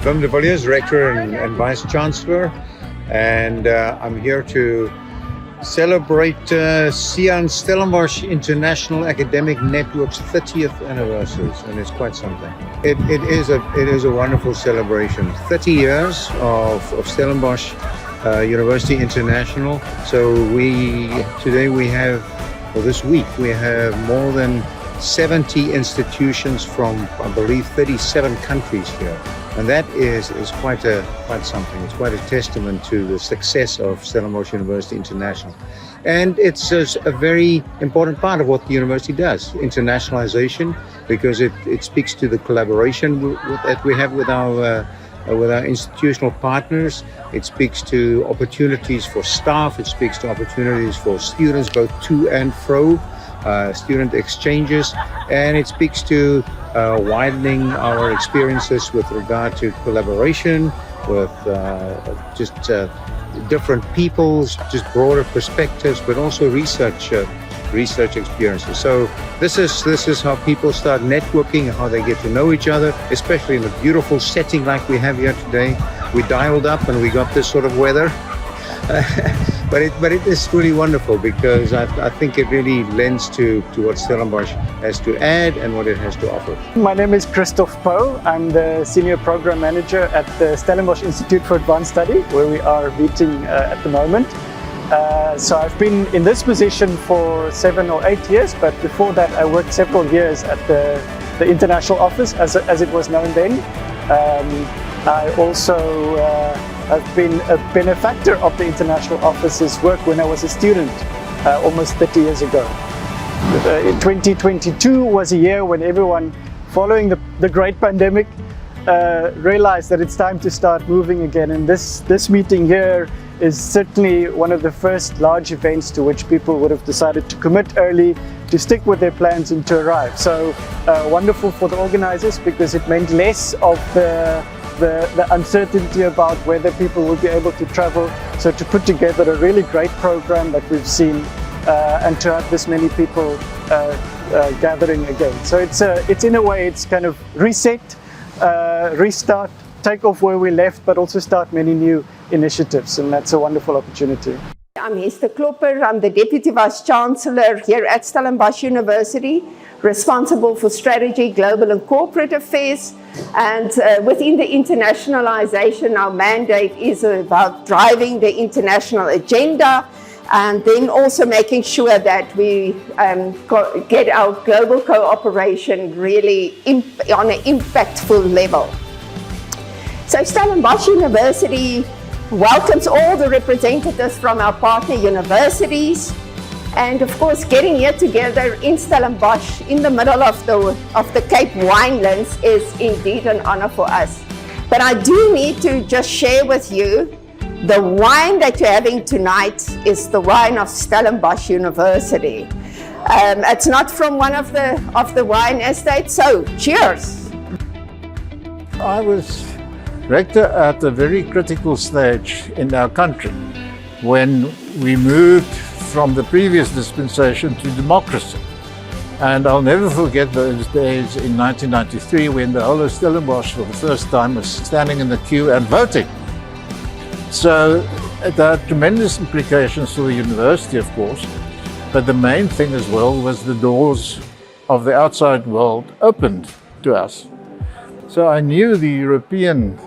Wim de Villiers, Rector and Vice Chancellor, and I'm here to celebrate SIAN Stellenbosch International Academic Network's 30th anniversary, and it's quite something. It is a wonderful celebration. 30 years of Stellenbosch University International. So this week we have more than 70 institutions from, I believe, 37 countries here. And that is quite something. It's quite a testament to the success of Stellenbosch University International. And it's a very important part of what the university does, internationalization, because it speaks to the collaboration that we have with our institutional partners. It speaks to opportunities for staff. It speaks to opportunities for students, both to and fro, student exchanges, and it speaks to widening our experiences with regard to collaboration with different peoples, just broader perspectives, but also research experiences. So this is how people start networking, how they get to know each other, especially in a beautiful setting like we have here today. We dialed up and we got this sort of weather. But it is really wonderful because I think it really lends to what Stellenbosch has to add and what it has to offer. My name is Christoph Poe. I'm the Senior Program Manager at the Stellenbosch Institute for Advanced Study, where we are meeting at the moment. So I've been in this position for 7 or 8 years, but before that I worked several years at the International Office, as it was known then. I also have been a benefactor of the International Office's work when I was a student almost 30 years ago. 2022 was a year when everyone, following the great pandemic, realized that it's time to start moving again, and this meeting here is certainly one of the first large events to which people would have decided to commit early, to stick with their plans and to arrive. So wonderful for the organizers, because it meant less of the uncertainty about whether people will be able to travel. So to put together a really great program that we've seen and to have this many people gathering again. So it's in a way, it's kind of reset, restart, take off where we left, but also start many new initiatives, and that's a wonderful opportunity. I'm Hester Klopper. I'm the Deputy Vice Chancellor here at Stellenbosch University, responsible for strategy, global and corporate affairs. And within the internationalization, our mandate is about driving the international agenda and then also making sure that we get our global cooperation really on an impactful level. So Stellenbosch University welcomes all the representatives from our partner universities, and of course getting here together in Stellenbosch in the middle of the Cape Winelands is indeed an honor for us. But I do need to just share with you, the wine that you're having tonight is the wine of Stellenbosch University. It's not from one of the wine estates, so cheers. I was rector at a very critical stage in our country when we moved from the previous dispensation to democracy. And I'll never forget those days in 1993 when the whole of Stellenbosch for the first time was standing in the queue and voting. So it had tremendous implications for the university, of course, but the main thing as well was the doors of the outside world opened to us. So I knew the European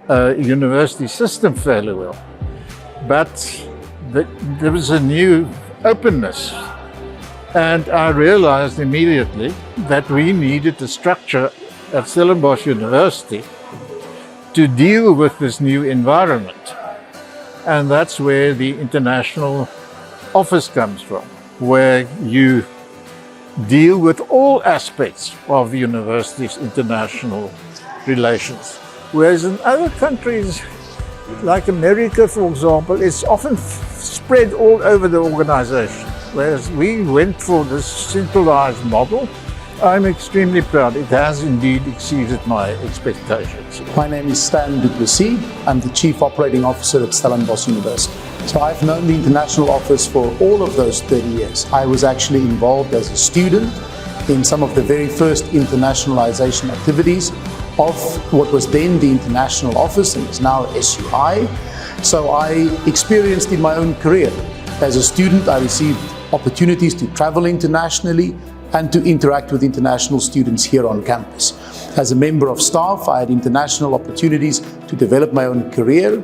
university system fairly well, but there was a new openness, and I realized immediately that we needed a structure at Stellenbosch University to deal with this new environment, and that's where the International Office comes from, where you deal with all aspects of the university's international relations. Whereas in other countries, like America, for example, it's often spread all over the organization. Whereas we went for this centralized model. I'm extremely proud. It has indeed exceeded my expectations. My name is Stan du Plessis. I'm the Chief Operating Officer at Stellenbosch University. So I've known the International Office for all of those 30 years. I was actually involved as a student in some of the very first internationalization activities of what was then the International Office and is now SUI. So I experienced in my own career. As a student, I received opportunities to travel internationally and to interact with international students here on campus. As a member of staff, I had international opportunities to develop my own career.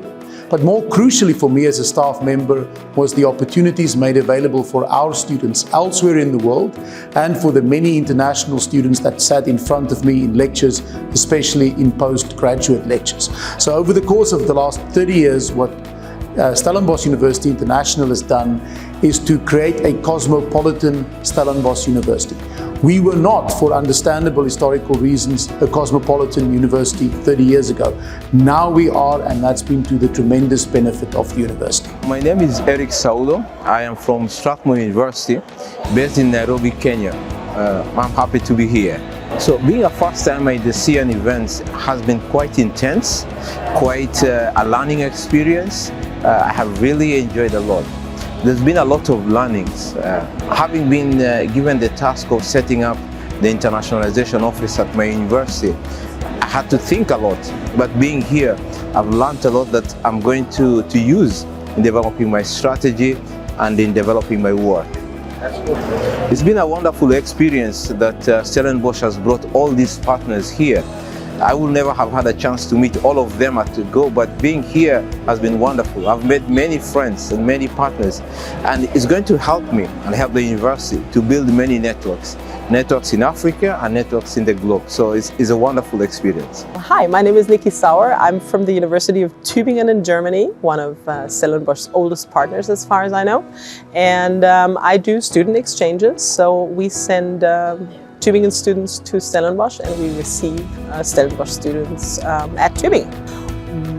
But more crucially for me as a staff member was the opportunities made available for our students elsewhere in the world and for the many international students that sat in front of me in lectures, especially in postgraduate lectures. So over the course of the last 30 years, what Stellenbosch University International has done is to create a cosmopolitan Stellenbosch University. We were not, for understandable historical reasons, a cosmopolitan university 30 years ago. Now we are, and that's been to the tremendous benefit of the university. My name is Eric Saulo. I am from Strathmore University, based in Nairobi, Kenya. I'm happy to be here. So being a first time at the SIAN events has been quite intense, quite a learning experience. I have really enjoyed a lot. There's been a lot of learnings. Having been given the task of setting up the internationalization office at my university, I had to think a lot. But being here, I've learned a lot that I'm going to use in developing my strategy and in developing my work. It's been a wonderful experience that Stellenbosch has brought all these partners here. I will never have had a chance to meet all of them at to go, but being here has been wonderful. I've made many friends and many partners, and it's going to help me and help the university to build many networks in Africa and networks in the globe. So it's a wonderful experience. Hi, my name is Nikki Sauer. I'm from the University of Tübingen in Germany, one of Stellenbosch's oldest partners as far as I know. And I do student exchanges, so we send Tübingen students to Stellenbosch and we receive Stellenbosch students at Tübingen.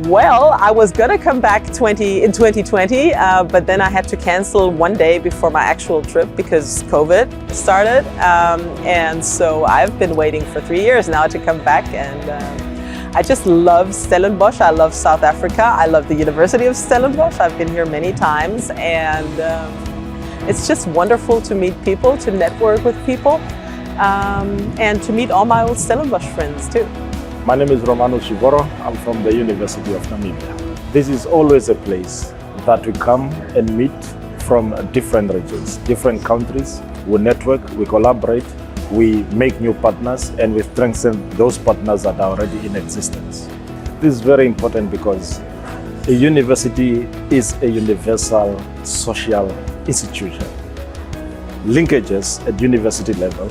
Well, I was gonna come back in 2020, but then I had to cancel one day before my actual trip because COVID started. And so I've been waiting for 3 years now to come back, and I just love Stellenbosch. I love South Africa. I love the University of Stellenbosch. I've been here many times, and it's just wonderful to meet people, to network with people, and to meet all my old Stellenbosch friends too. My name is Romano Chivoro. I'm from the University of Namibia. This is always a place that we come and meet from different regions, different countries. We network, we collaborate, we make new partners, and we strengthen those partners that are already in existence. This is very important because a university is a universal social institution. Linkages at university level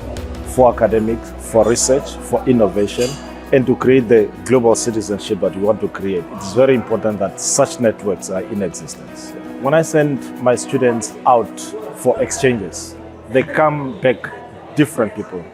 for academics, for research, for innovation, and to create the global citizenship that we want to create. It's very important that such networks are in existence. When I send my students out for exchanges, they come back different people.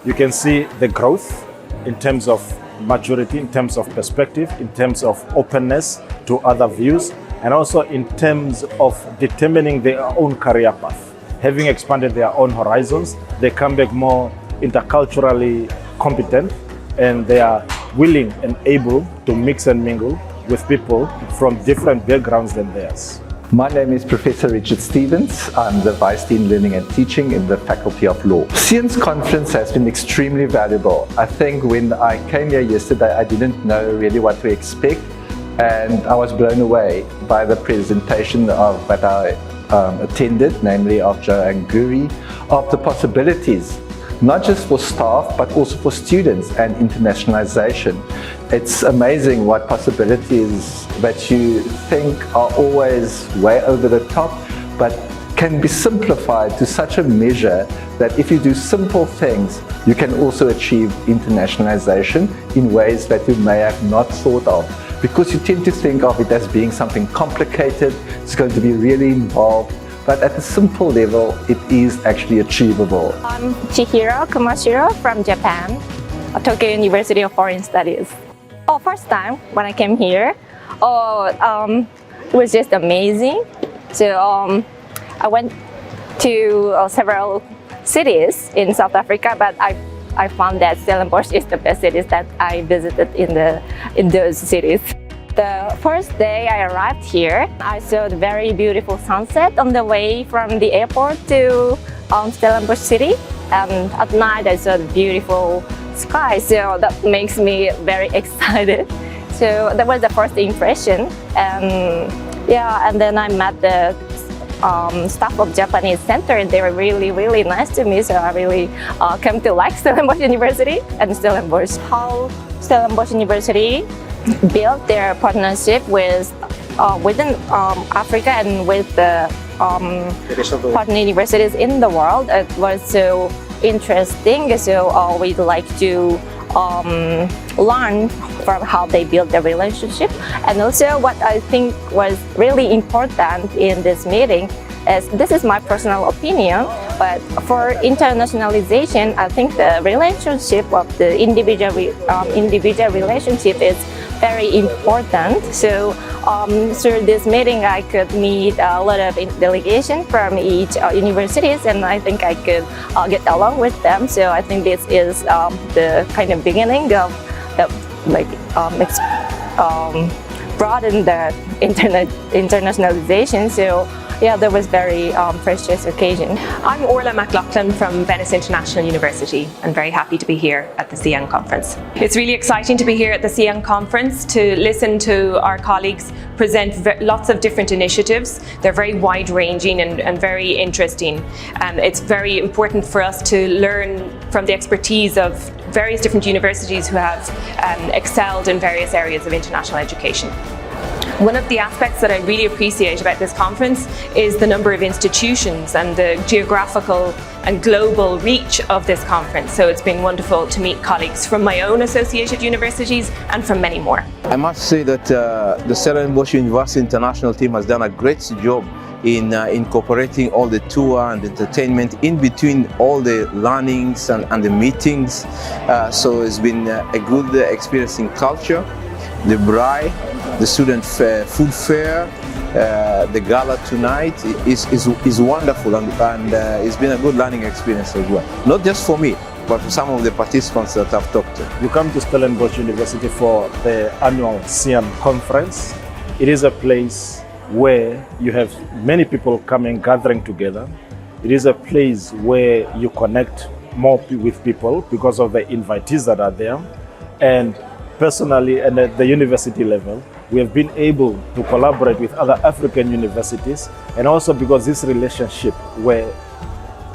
You can see the growth in terms of maturity, in terms of perspective, in terms of openness to other views, and also in terms of determining their own career path. Having expanded their own horizons, they come back more interculturally competent, and they are willing and able to mix and mingle with people from different backgrounds than theirs. My name is Professor Richard Stevens. I'm the Vice Dean Learning and Teaching in the Faculty of Law. SIAN's conference has been extremely valuable. I think when I came here yesterday, I didn't know really what to expect, and I was blown away by the presentation of what I attended, namely of Joanne Guri, of the possibilities not just for staff, but also for students and internationalization. It's amazing what possibilities that you think are always way over the top, but can be simplified to such a measure that if you do simple things, you can also achieve internationalization in ways that you may have not thought of. Because you tend to think of it as being something complicated, it's going to be really involved, but at a simple level, it is actually achievable. I'm Chihiro Kumashiro from Japan, Tokyo University of Foreign Studies. First time when I came here, it was just amazing. So I went to several cities in South Africa, but I found that Stellenbosch is the best cities that I visited in those cities. The first day I arrived here, I saw the very beautiful sunset on the way from the airport to Stellenbosch city. and at night I saw the beautiful sky, so that makes me very excited. So that was the first impression, and yeah, and then I met the staff of Japanese Center, and they were really nice to me, so I really came to like Stellenbosch University and Stellenbosch. How Stellenbosch University built their partnership with within Africa and with the partner universities in the world, it was so interesting. So we'd like to learn from how they build the relationship. And also what I think was really important in this meeting is, this is my personal opinion, but for internationalization, I think the relationship of the individual relationship is very important. So through this meeting, I could meet a lot of delegation from each universities, and I think I could get along with them. So I think this is the kind of beginning of broaden the internationalization. So yeah, that was very precious occasion. I'm Orla McLaughlin from Venice International University, and very happy to be here at the SIAN conference. It's really exciting to be here at the SIAN conference to listen to our colleagues present lots of different initiatives. They're very wide-ranging and very interesting. It's very important for us to learn from the expertise of various different universities who have excelled in various areas of international education. One of the aspects that I really appreciate about this conference is the number of institutions and the geographical and global reach of this conference. So it's been wonderful to meet colleagues from my own associated universities and from many more. I must say that the Stellenbosch University International team has done a great job in incorporating all the tour and entertainment in between all the learnings and the meetings. So it's been a good experience in culture, the braai, the student food fair, the gala tonight is wonderful, and it's been a good learning experience as well. Not just for me, but for some of the participants that I've talked to. You come to Stellenbosch University for the annual SIAN conference. It is a place where you have many people coming, gathering together. It is a place where you connect more with people because of the invitees that are there. And personally, and at the university level, we have been able to collaborate with other African universities, and also because this relationship were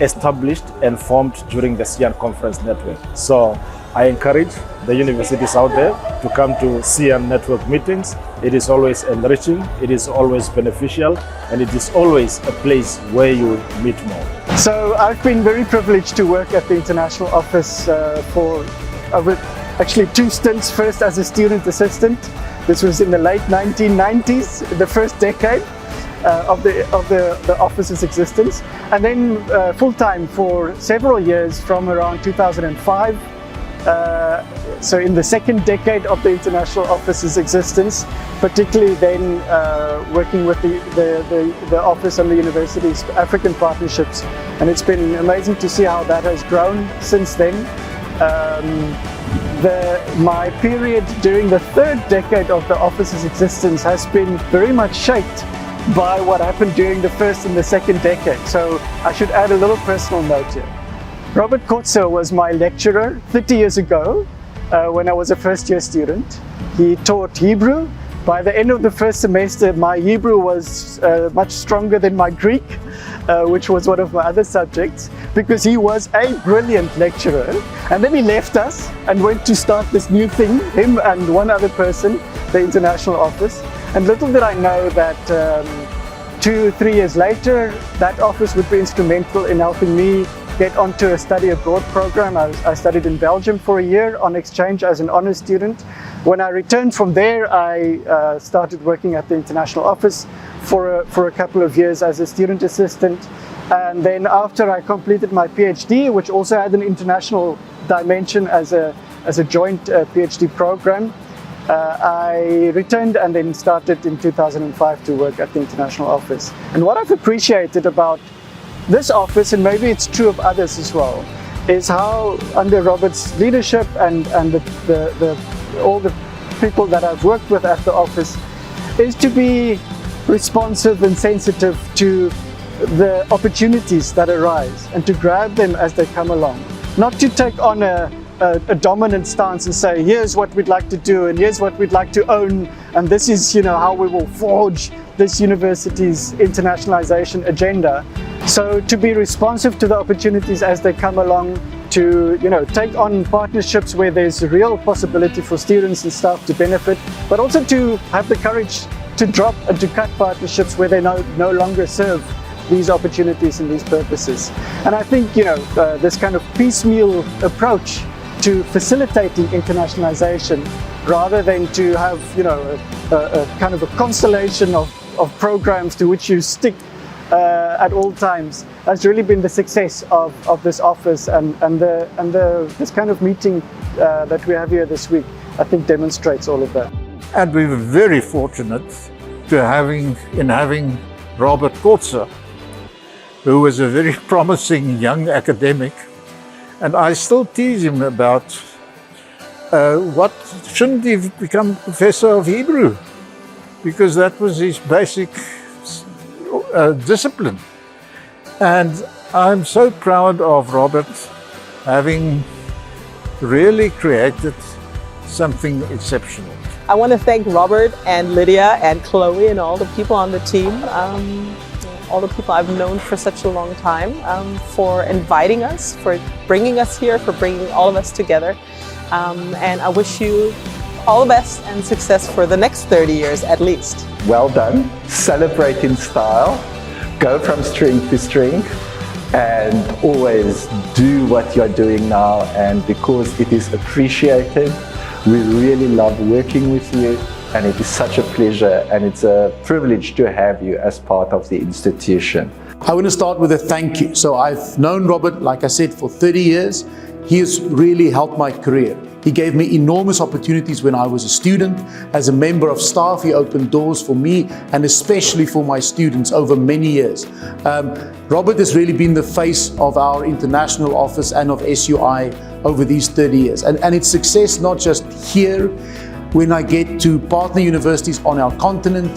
established and formed during the SIAN conference network. So I encourage the universities out there to come to SIAN network meetings. It is always enriching, it is always beneficial, and it is always a place where you meet more. So I've been very privileged to work at the International Office for actually 2 stints. First as a student assistant. This was in the late 1990s, the first decade of the office's existence, and then full-time for several years from around 2005. So in the second decade of the International Office's existence, particularly then working with the office and the university's African partnerships, and it's been amazing to see how that has grown since then. My period during the third decade of the office's existence has been very much shaped by what happened during the first and the second decade. So I should add a little personal note here. Robert Kotzer was my lecturer 30 years ago when I was a first-year student. He taught Hebrew. By the end of the first semester, my Hebrew was much stronger than my Greek, which was one of my other subjects, because he was a brilliant lecturer. And then he left us and went to start this new thing, him and one other person, the International Office. And little did I know that 2-3 years later, that office would be instrumental in helping me get onto a study abroad program. I studied in Belgium for a year on exchange as an honors student. When I returned from there, I started working at the International Office for a couple of years as a student assistant. And then after I completed my PhD, which also had an international dimension as a joint PhD program, I returned and then started in 2005 to work at the International Office. And what I've appreciated about this office, and maybe it's true of others as well, is how under Robert's leadership and all the people that I've worked with at the office, is to be responsive and sensitive to the opportunities that arise and to grab them as they come along. Not to take on a dominant stance and say, here's what we'd like to do and here's what we'd like to own, and this is, how we will forge this university's internationalization agenda. So to be responsive to the opportunities as they come along, to take on partnerships where there's a real possibility for students and staff to benefit, but also to have the courage to drop and to cut partnerships where they no longer serve these opportunities and these purposes. And I think this kind of piecemeal approach to facilitating internationalization, rather than to have a kind of a constellation of programs to which you stick at all times, has really been the success of this office, and this kind of meeting that we have here this week, I think, demonstrates all of that. And we were very fortunate to having Robert Kotzer, who was a very promising young academic. And I still tease him about what shouldn't he become professor of Hebrew, because that was his basic discipline. And I'm so proud of Robert having really created something exceptional. I want to thank Robert and Lydia and Chloe and all the people on the team, all the people I've known for such a long time, for inviting us, for bringing us here, for bringing all of us together. And I wish you all the best and success for the next 30 years at least. Well done. Celebrate in style. Go from strength to strength, and always do what you're doing now. And because it is appreciated, we really love working with you, and it is such a pleasure and it's a privilege to have you as part of the institution. I want to start with a thank you. So I've known Robert, like I said, for 30 years. He has really helped my career. He gave me enormous opportunities when I was a student. As a member of staff, he opened doors for me and especially for my students over many years. Robert has really been the face of our international office and of SUI over these 30 years. And its success, not just here, when I get to partner universities on our continent,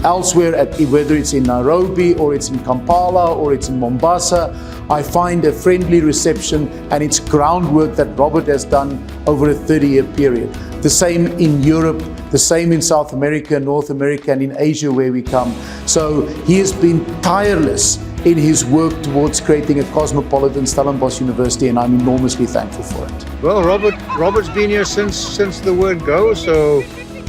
elsewhere, whether it's in Nairobi or it's in Kampala or it's in Mombasa, I find a friendly reception, and it's groundwork that Robert has done over a 30-year period. The same in Europe, the same in South America, North America, and in Asia where we come. So he has been tireless in his work towards creating a cosmopolitan Stellenbosch University, and I'm enormously thankful for it. Well, Robert's been here since the word go, so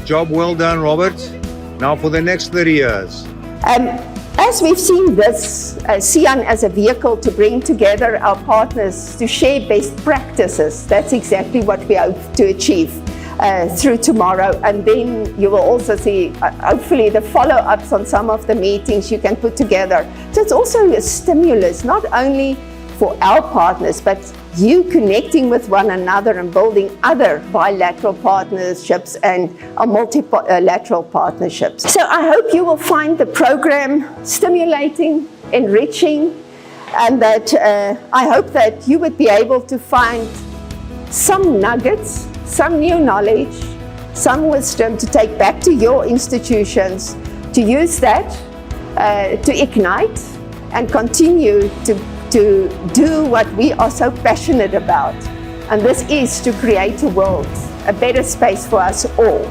job well done, Robert. Now for the next 30 years. As we've seen this SIAN as a vehicle to bring together our partners to share best practices, that's exactly what we hope to achieve through tomorrow. And then you will also see, hopefully, the follow-ups on some of the meetings you can put together. So it's also a stimulus, not only for our partners, but you connecting with one another and building other bilateral partnerships and multilateral partnerships. So I hope you will find the program stimulating, enriching, and that I hope that you would be able to find some nuggets, some new knowledge, some wisdom to take back to your institutions, to use that to ignite and continue to do what we are so passionate about. And this is to create a world, a better space for us all.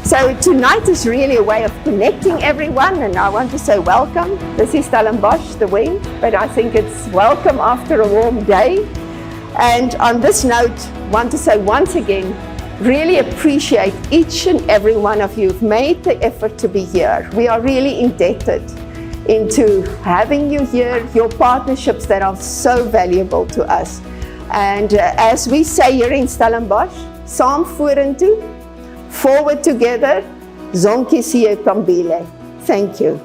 So tonight is really a way of connecting everyone, and I want to say welcome. This is Stellenbosch, the wind, but I think it's welcome after a warm day. And on this note, I want to say once again, really appreciate each and every one of you who've made the effort to be here. We are really indebted into having you here, your partnerships that are so valuable to us. And as we say here in Stellenbosch, saam vorentoe, forward together, zonke siye kambile. Thank you.